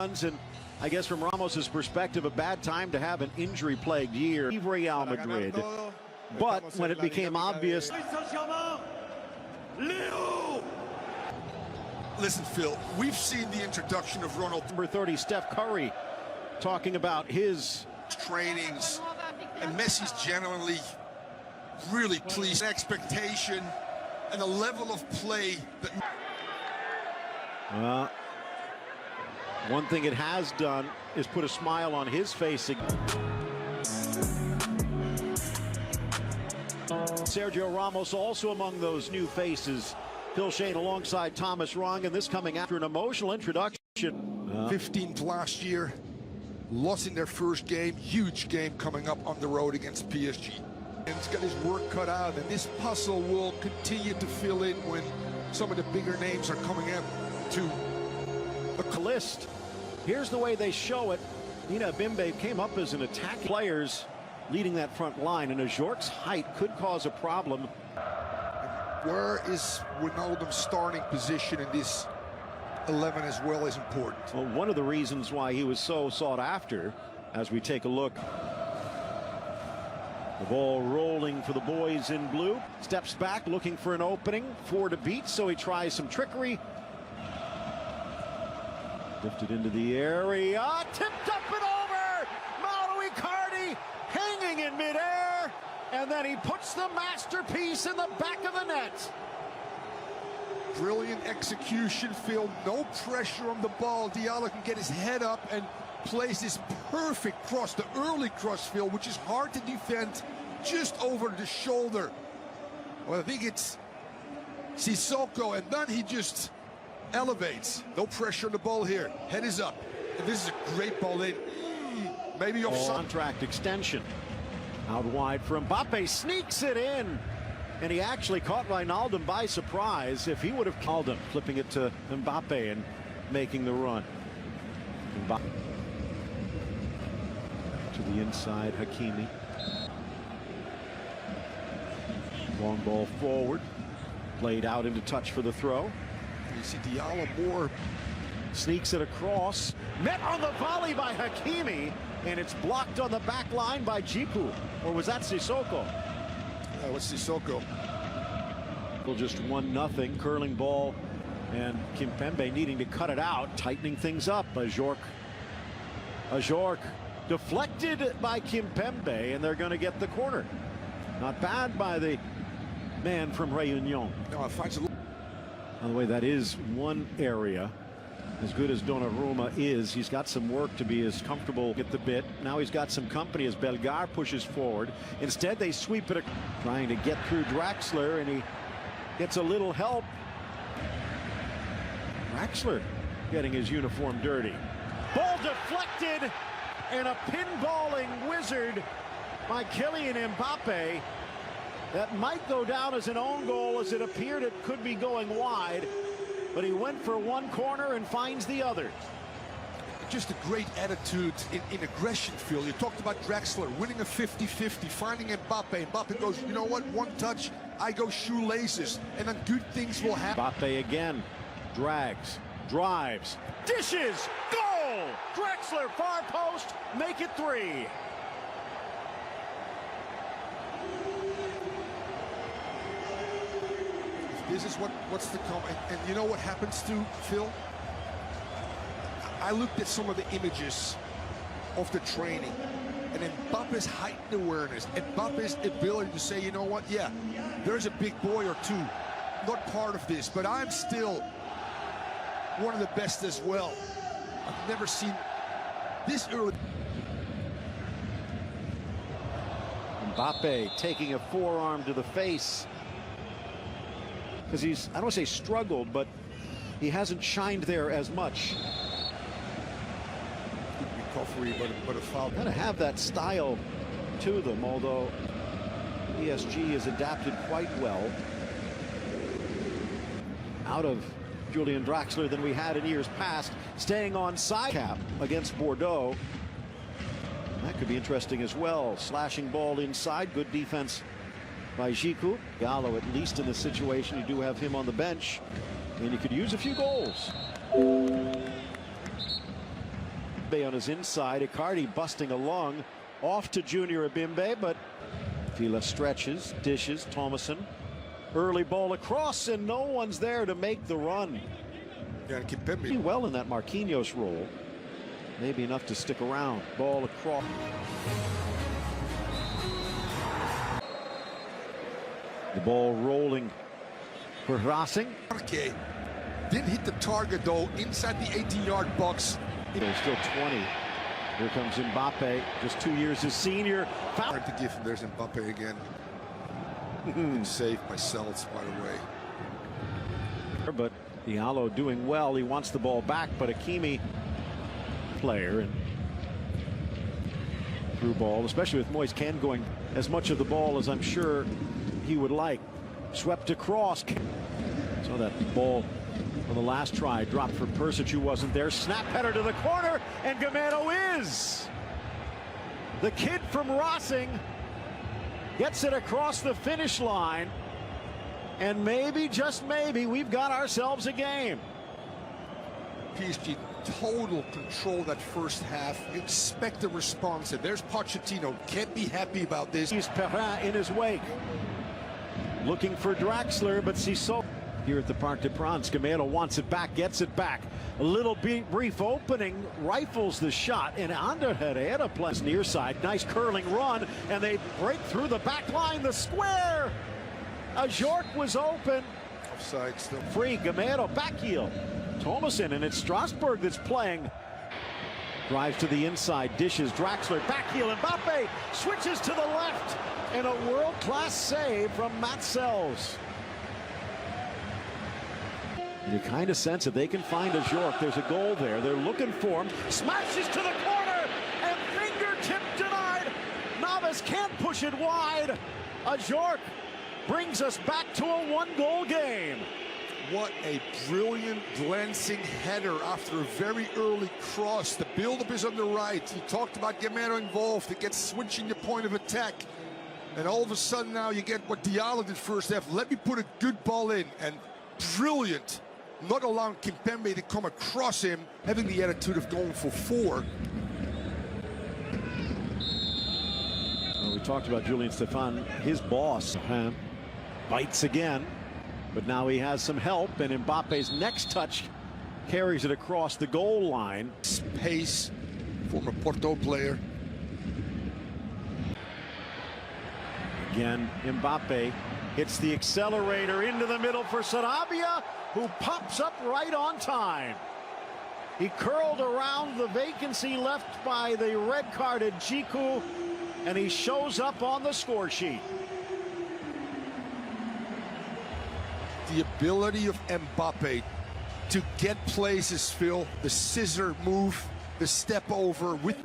And I guess from Ramos's perspective, a bad time to have an injury-plagued year. Real Madrid. But when it became obvious... Listen, Phil, we've seen the introduction of Ronald. Number 30, Steph Curry, talking about his trainings, and Messi's genuinely really pleased. Expectation and a level of play that... one thing it has done is put a smile on his face. Sergio Ramos also among those new faces. Phil Shane alongside Thomas Rong, and this coming after an emotional introduction. 15th last year, lost in their first game, huge game coming up on the road against PSG. And he's got his work cut out, and this puzzle will continue to fill in when some of the bigger names are coming up to the list. Here's the way they show it. Nina Bimbe came up as an attack. Players leading that front line, and Ajorc's height could cause a problem. Where is Wijnaldum's starting position in this 11 as well is important? Well, one of the reasons why he was so sought after, as we take a look. The ball rolling for the boys in blue. Steps back looking for an opening. 4 to beat, so he tries some trickery. Lifted into the area. Tipped up and over! Mauro Icardi hanging in midair. And then he puts the masterpiece in the back of the net. Brilliant execution, Phil. No pressure on the ball. Diallo can get his head up and plays this perfect cross, the early cross, Phil, which is hard to defend, just over the shoulder. Well, I think it's Sissoko, and then he just elevates. No pressure on the ball here. Head is up. And this is a great ball in. Maybe off contract extension. Out wide for Mbappe, sneaks it in. And he actually caught Wijnaldum by surprise. If he would have called him, flipping it to Mbappe and making the run. Mbappe. To the inside, Hakimi. Long ball forward. Played out into touch for the throw. You see Diallo more. Sneaks it across. Met on the volley by Hakimi. And it's blocked on the back line by Djikou. Or was that Sissoko? That was Sissoko. Just 1-0. Curling ball. And Kimpembe needing to cut it out. Tightening things up. Ajorc deflected by Kimpembe. And they're going to get the corner. Not bad by the man from Réunion. No, it finds a... By the way, that is one area. As good as Donnarumma is, he's got some work to be as comfortable at the bit. Now he's got some company as Belgar pushes forward. Instead, they sweep it, trying to get through Draxler, and he gets a little help. Draxler getting his uniform dirty. Ball deflected, and a pinballing wizard by Kylian Mbappe. That might go down as an own goal, as it appeared it could be going wide. But he went for one corner and finds the other. Just a great attitude in aggression, Phil. You talked about Draxler winning a 50-50, finding Mbappe. Mbappe goes, you know what, one touch, I go shoelaces, and then good things will happen. Mbappe again, drags, drives, dishes, goal! Draxler, far post, make it 3. This is what's to come, and you know what happens to Phil? I looked at some of the images of the training, and Mbappe's heightened awareness, Mbappe's ability to say, you know what, yeah, there's a big boy or two, not part of this, but I'm still one of the best as well. I've never seen this early. Mbappe taking a forearm to the face. Because he's, I don't want to say struggled, but he hasn't shined there as much. Recovery, but a foul. Kind of have that style to them, although PSG has adapted quite well out of Julian Draxler than we had in years past, staying on side cap against Bordeaux. That could be interesting as well. Slashing ball inside, good defense by Djikou. Gallo, at least in this situation, you do have him on the bench, and you could use a few goals. Mbappe on his inside. Icardi busting a lung. Off to Junior Abimbe, but Fila stretches, dishes, Thomason. Early ball across, and no one's there to make the run. Yeah, Pretty well in that Marquinhos role. Maybe enough to stick around. Ball across. The ball rolling for Racing. Didn't hit the target though inside the 18-yard box. There's still 20. Here comes Mbappe, just 2 years his senior. Hard to give him. There's Mbappe again. Saved by Seltz, by the way. But Diallo doing well. He wants the ball back, but Hakimi player and through ball, especially with Moise Kean going as much of the ball as I'm sure he would like. Swept across. So that ball on the last try dropped for Persic, who wasn't there. Snap header to the corner, and Gamero is. The kid from Racing gets it across the finish line, and maybe, just maybe, we've got ourselves a game. PSG total control that first half. You expect a response, and there's Pochettino. Can't be happy about this. He's Perrin in his wake. Looking for Draxler, but Sissoko here at the Parc des Princes. Gamero wants it back, gets it back. A little brief opening, rifles the shot, and Ander Herrera plays near side. Nice curling run, and they break through the back line, the square. Ajorc was open. Offside still. Free, Gamero, back heel. Thomason, and it's Strasbourg that's playing. Drives to the inside, dishes, Draxler, back heel, and Mbappe switches to the left. And a world-class save from Matzels. You kind of sense if they can find Ajorc, there's a goal there. They're looking for him. Smashes to the corner, and fingertip denied. Navas can't push it wide. Ajorc brings us back to a one-goal game. What a brilliant glancing header after a very early cross. The build-up is on the right. You talked about Gamero involved. It gets switching your point of attack. And all of a sudden now you get what Diallo did first half. Let me put a good ball in, and brilliant. Not allowing Kimpembe to come across him, having the attitude of going for 4. Well, we talked about Julian Stefan, his boss. Bites again, but now he has some help, and Mbappe's next touch carries it across the goal line. Pace, former Porto player. Again, Mbappe hits the accelerator into the middle for Sarabia, who pops up right on time. He curled around the vacancy left by the red-carded Djikou, and he shows up on the score sheet. The ability of Mbappe to get places, Phil, the scissor move, the step over with...